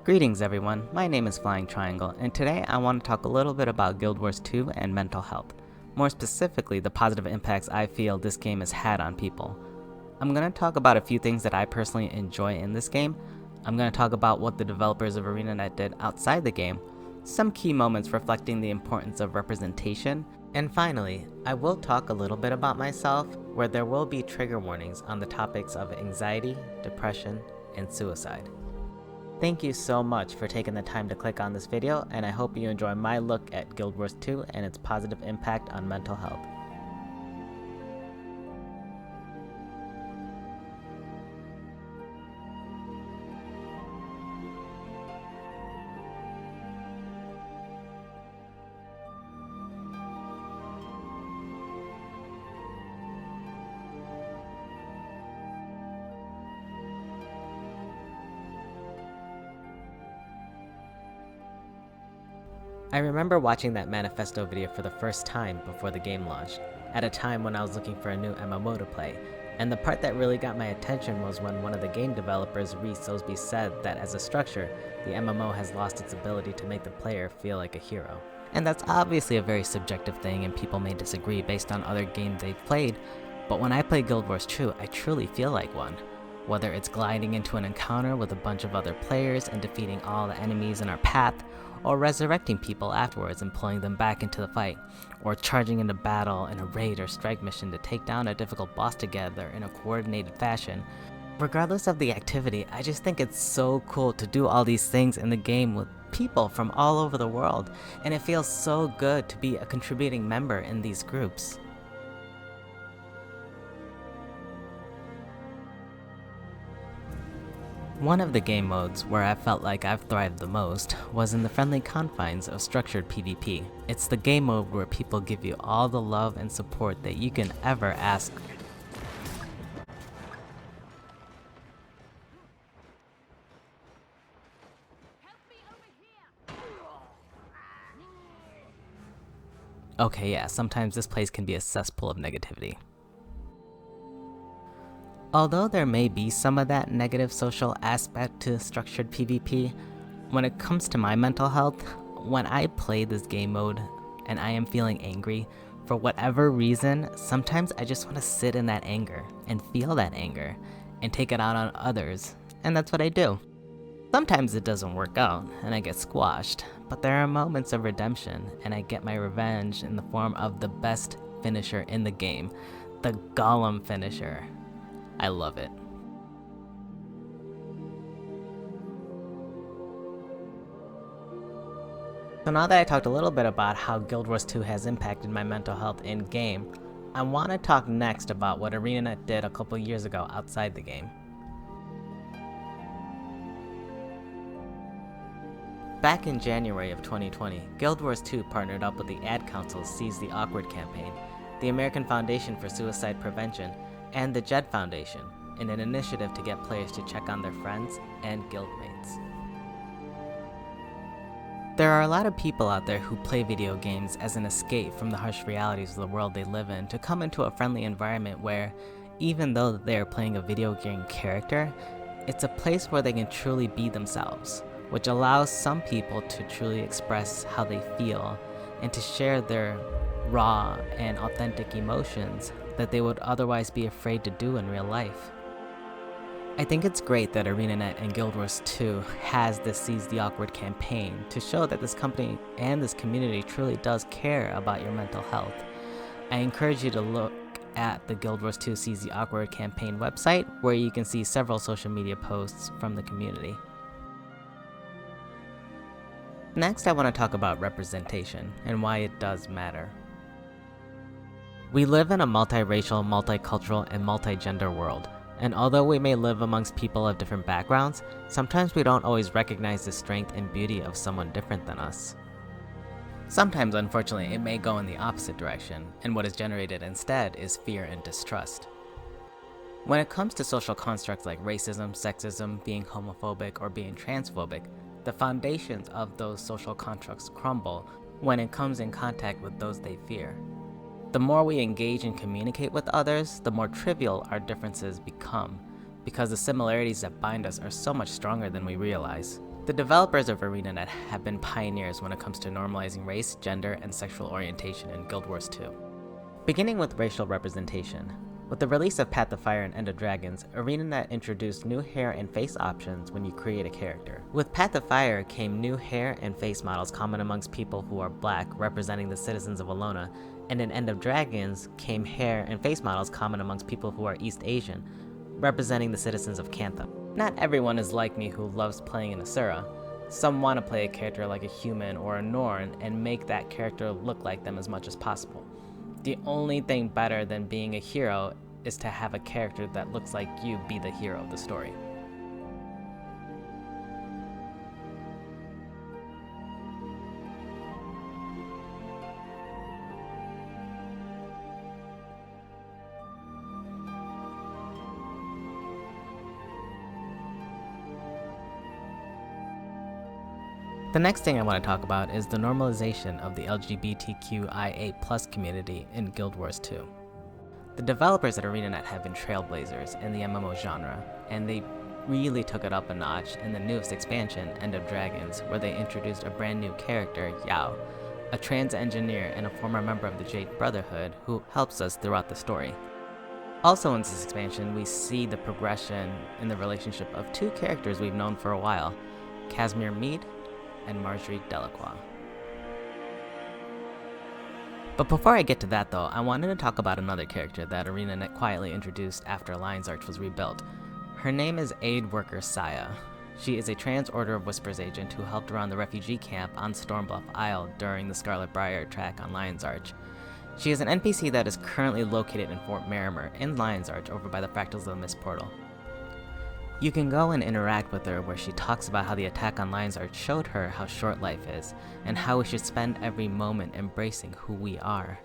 Greetings everyone, my name is Flying Triangle, and today I want to talk a little bit about Guild Wars 2 and mental health. More specifically, the positive impacts I feel this game has had on people. I'm going to talk about a few things that I personally enjoy in this game. I'm going to talk about what the developers of ArenaNet did outside the game, some key moments reflecting the importance of representation, and finally, I will talk a little bit about myself, where there will be trigger warnings on the topics of anxiety, depression, and suicide. Thank you so much for taking the time to click on this video, and I hope you enjoy my look at Guild Wars 2 and its positive impact on mental health. I remember watching that manifesto video for the first time before the game launched, at a time when I was looking for a new MMO to play, and the part that really got my attention was when one of the game developers, Reese Sosby, said that as a structure, the MMO has lost its ability to make the player feel like a hero. And that's obviously a very subjective thing, and people may disagree based on other games they've played, but when I play Guild Wars 2, I truly feel like one. Whether it's gliding into an encounter with a bunch of other players and defeating all the enemies in our path, or resurrecting people afterwards and pulling them back into the fight, or charging into battle in a raid or strike mission to take down a difficult boss together in a coordinated fashion. Regardless of the activity, I just think it's so cool to do all these things in the game with people from all over the world, and it feels so good to be a contributing member in these groups. One of the game modes where I felt like I've thrived the most was in the friendly confines of structured PvP. It's the game mode where people give you all the love and support that you can ever ask. Okay, yeah, sometimes this place can be a cesspool of negativity. Although there may be some of that negative social aspect to structured PvP, when it comes to my mental health, when I play this game mode and I am feeling angry, for whatever reason, sometimes I just want to sit in that anger and feel that anger and take it out on others, and that's what I do. Sometimes it doesn't work out and I get squashed, but there are moments of redemption and I get my revenge in the form of the best finisher in the game, the Golem finisher. I love it. So now that I talked a little bit about how Guild Wars 2 has impacted my mental health in-game, I want to talk next about what ArenaNet did a couple years ago outside the game. Back in January of 2020, Guild Wars 2 partnered up with the Ad Council's Seize the Awkward campaign, the American Foundation for Suicide Prevention, and the JED Foundation, in an initiative to get players to check on their friends and guildmates. There are a lot of people out there who play video games as an escape from the harsh realities of the world they live in to come into a friendly environment where, even though they are playing a video game character, it's a place where they can truly be themselves, which allows some people to truly express how they feel and to share their raw and authentic emotions that they would otherwise be afraid to do in real life. I think it's great that ArenaNet and Guild Wars 2 has this Seize the Awkward campaign to show that this company and this community truly does care about your mental health. I encourage you to look at the Guild Wars 2 Seize the Awkward campaign website, where you can see several social media posts from the community. Next, I want to talk about representation and why it does matter. We live in a multiracial, multicultural, and multigender world, and although we may live amongst people of different backgrounds, sometimes we don't always recognize the strength and beauty of someone different than us. Sometimes, unfortunately, it may go in the opposite direction, and what is generated instead is fear and distrust. When it comes to social constructs like racism, sexism, being homophobic, or being transphobic, the foundations of those social constructs crumble when it comes in contact with those they fear. The more we engage and communicate with others, the more trivial our differences become, because the similarities that bind us are so much stronger than we realize. The developers of ArenaNet have been pioneers when it comes to normalizing race, gender, and sexual orientation in Guild Wars 2. Beginning with racial representation, with the release of Path of Fire and End of Dragons, ArenaNet introduced new hair and face options when you create a character. With Path of Fire came new hair and face models common amongst people who are black, representing the citizens of Alona, and in End of Dragons came hair and face models common amongst people who are East Asian, representing the citizens of Cantham. Not everyone is like me who loves playing an Asura. Some want to play a character like a human or a Norn and make that character look like them as much as possible. The only thing better than being a hero is to have a character that looks like you be the hero of the story. The next thing I want to talk about is the normalization of the LGBTQIA+ community in Guild Wars 2. The developers at ArenaNet have been trailblazers in the MMO genre, and they really took it up a notch in the newest expansion, End of Dragons, where they introduced a brand new character, Yao, a trans engineer and a former member of the Jade Brotherhood who helps us throughout the story. Also in this expansion, we see the progression in the relationship of two characters we've known for a while, Kasmeer and Marjory Delacroix. But before I get to that though, I wanted to talk about another character that ArenaNet quietly introduced after Lion's Arch was rebuilt. Her name is Worker Sya. She is a trans Order of Whispers agent who helped around the refugee camp on Stormbluff Isle during the Scarlet Briar attack on Lion's Arch. She is an NPC that is currently located in Fort Marimer in Lion's Arch over by the Fractals of the Mist portal. You can go and interact with her where she talks about how the attack on Lion's Arch showed her how short life is, and how we should spend every moment embracing who we are.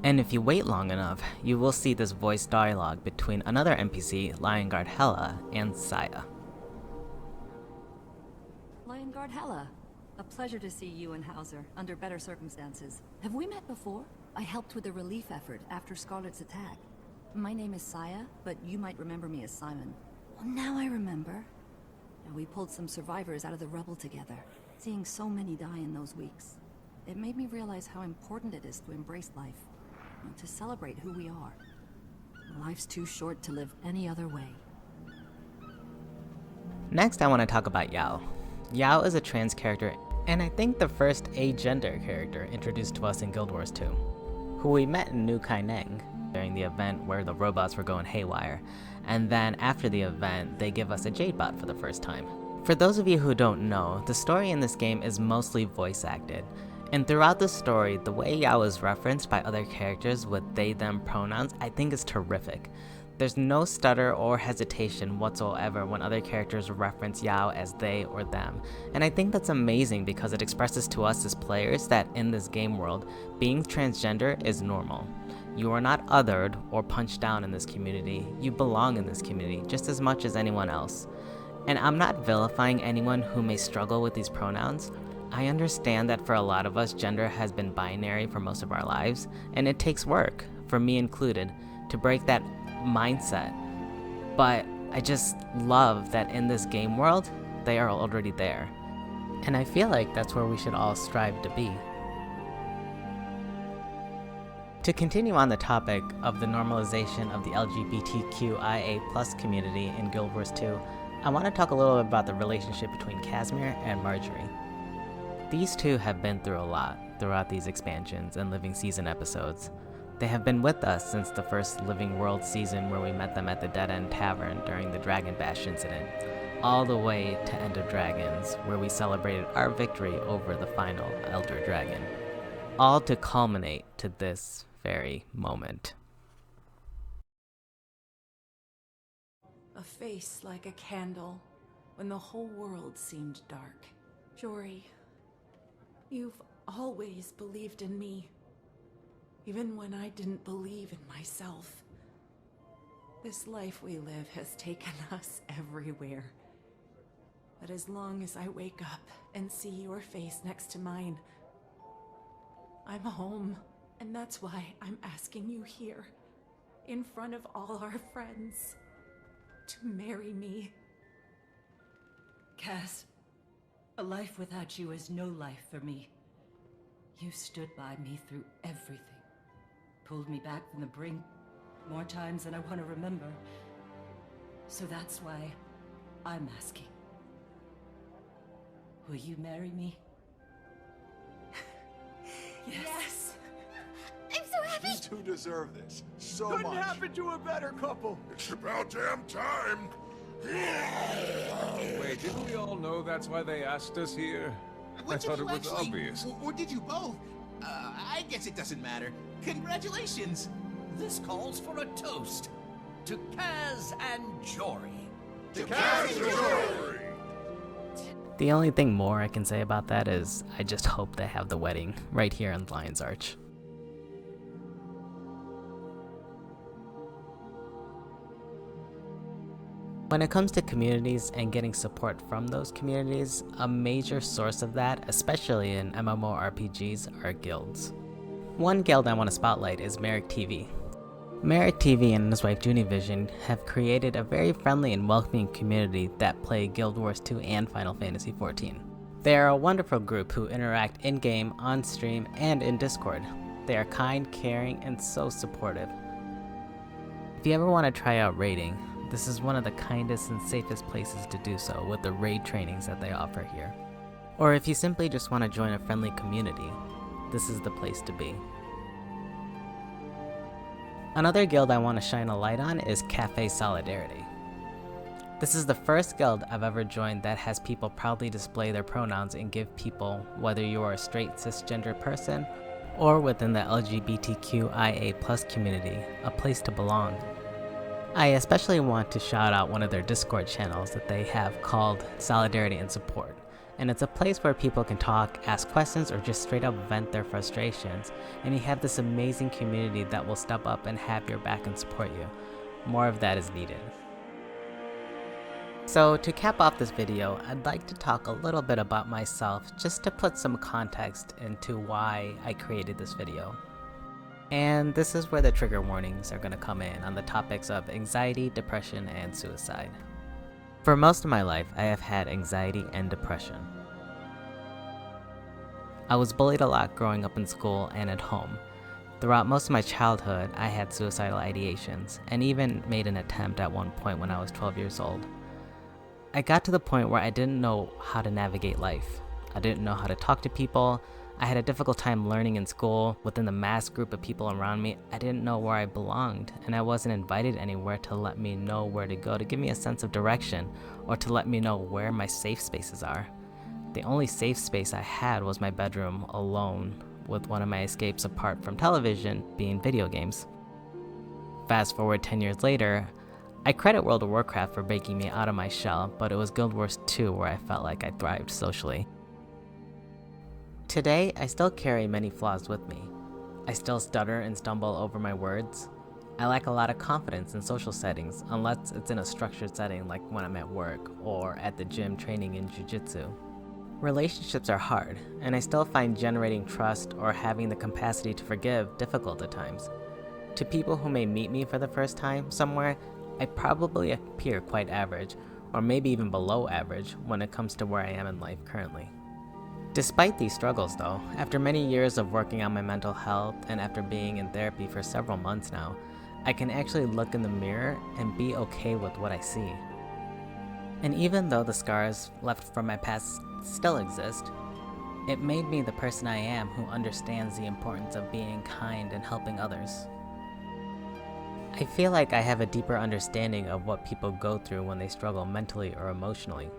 And if you wait long enough, you will see this voice dialogue between another NPC, Lionguard Hela, and Sya. Lionguard Hela, a pleasure to see you and Hauser under better circumstances. Have we met before? I helped with the relief effort after Scarlet's attack. My name is Sya, but you might remember me as Simon. Well, now I remember. And we pulled some survivors out of the rubble together. Seeing so many die in those weeks, it made me realize how important it is to embrace life. To celebrate who we are. Life's too short to live any other way. Next, I want to talk about Yao. Yao is a trans character, and I think the first agender character introduced to us in Guild Wars 2, who we met in New Kaineng during the event where the robots were going haywire, and then after the event, they give us a Jade bot for the first time. For those of you who don't know, the story in this game is mostly voice acted. And throughout the story, the way Yao is referenced by other characters with they-them pronouns I think is terrific. There's no stutter or hesitation whatsoever when other characters reference Yao as they or them. And I think that's amazing because it expresses to us as players that in this game world, being transgender is normal. You are not othered or punched down in this community. You belong in this community just as much as anyone else. And I'm not vilifying anyone who may struggle with these pronouns. I understand that for a lot of us, gender has been binary for most of our lives, and it takes work, for me included, to break that mindset. But I just love that in this game world, they are already there. And I feel like that's where we should all strive to be. To continue on the topic of the normalization of the LGBTQIA+ community in Guild Wars 2, I want to talk a little bit about the relationship between Kasmeer and Marjory. These two have been through a lot throughout these expansions and Living Season episodes. They have been with us since the first Living World season where we met them at the Dead End Tavern during the Dragon Bash incident, all the way to End of Dragons, where we celebrated our victory over the final Elder Dragon, all to culminate to this very moment. A face like a candle, when the whole world seemed dark. Jory, you've always believed in me, even when I didn't believe in myself. This life we live has taken us everywhere. But as long as I wake up and see your face next to mine, I'm home. And that's why I'm asking you here, in front of all our friends, to marry me. Cass, a life without you is no life for me. You stood by me through everything. Pulled me back from the brink more times than I want to remember. So that's why I'm asking. Will you marry me? Yes! I'm so happy! You two deserve this so Couldn't much. happen to a better couple. It's about damn time. Wait, didn't we all know that's why they asked us here? I thought it was obvious. Or did you both? I guess it doesn't matter. Congratulations! This calls for a toast to Kaz and Jory. To Kasmeer and Marjory. The only thing more I can say about that is I just hope they have the wedding right here in Lion's Arch. When it comes to communities and getting support from those communities, a major source of that, especially in MMORPGs, are guilds. One guild I want to spotlight is Merrick TV. Merrick TV and his wife Junivision have created a very friendly and welcoming community that play Guild Wars 2 and Final Fantasy XIV. They are a wonderful group who interact in-game, on-stream, and in Discord. They are kind, caring, and so supportive. If you ever want to try out raiding, this is one of the kindest and safest places to do so with the raid trainings that they offer here. Or if you simply just want to join a friendly community, this is the place to be. Another guild I want to shine a light on is Cafe Solidarity. This is the first guild I've ever joined that has people proudly display their pronouns and give people, whether you are a straight cisgender person or within the LGBTQIA+ community, a place to belong. I especially want to shout out one of their Discord channels that they have called Solidarity and Support. And it's a place where people can talk, ask questions, or just straight up vent their frustrations. And you have this amazing community that will step up and have your back and support you. More of that is needed. So to cap off this video, I'd like to talk a little bit about myself just to put some context into why I created this video. And this is where the trigger warnings are going to come in on the topics of anxiety, depression, and suicide. For most of my life, I have had anxiety and depression. I was bullied a lot growing up in school and at home. Throughout most of my childhood, I had suicidal ideations, and even made an attempt at one point when I was 12 years old. I got to the point where I didn't know how to navigate life. I didn't know how to talk to people. I had a difficult time learning in school. Within the mass group of people around me, I didn't know where I belonged, and I wasn't invited anywhere to let me know where to go, to give me a sense of direction, or to let me know where my safe spaces are. The only safe space I had was my bedroom alone, with one of my escapes apart from television being video games. Fast forward 10 years later, I credit World of Warcraft for breaking me out of my shell, but it was Guild Wars 2 where I felt like I thrived socially. Today, I still carry many flaws with me. I still stutter and stumble over my words. I lack a lot of confidence in social settings, unless it's in a structured setting like when I'm at work or at the gym training in jiu-jitsu. Relationships are hard, and I still find generating trust or having the capacity to forgive difficult at times. To people who may meet me for the first time somewhere, I probably appear quite average, or maybe even below average when it comes to where I am in life currently. Despite these struggles though, after many years of working on my mental health and after being in therapy for several months now, I can actually look in the mirror and be okay with what I see. And even though the scars left from my past still exist, it made me the person I am who understands the importance of being kind and helping others. I feel like I have a deeper understanding of what people go through when they struggle mentally or emotionally.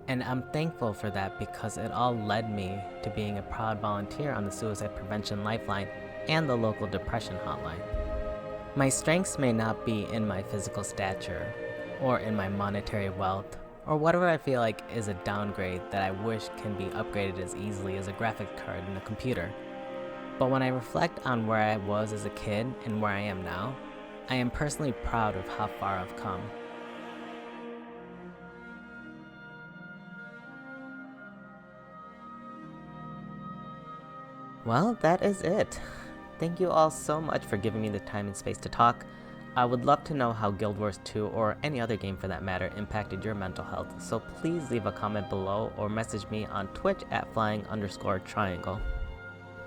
And I'm thankful for that because it all led me to being a proud volunteer on the Suicide Prevention Lifeline and the local depression hotline. My strengths may not be in my physical stature or in my monetary wealth or whatever I feel like is a downgrade that I wish can be upgraded as easily as a graphics card in a computer. But when I reflect on where I was as a kid and where I am now, I am personally proud of how far I've come. Well, that is it. Thank you all so much for giving me the time and space to talk. I would love to know how Guild Wars 2, or any other game for that matter, impacted your mental health, so please leave a comment below or message me on Twitch at flying_triangle.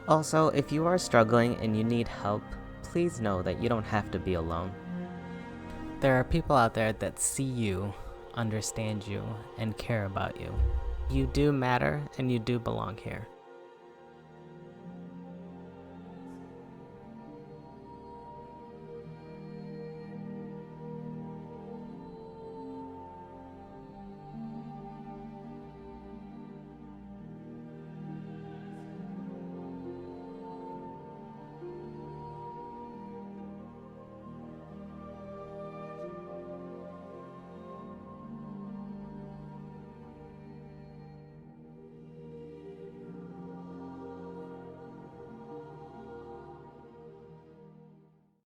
Also, if you are struggling and you need help, please know that you don't have to be alone. There are people out there that see you, understand you, and care about you. You do matter, and you do belong here.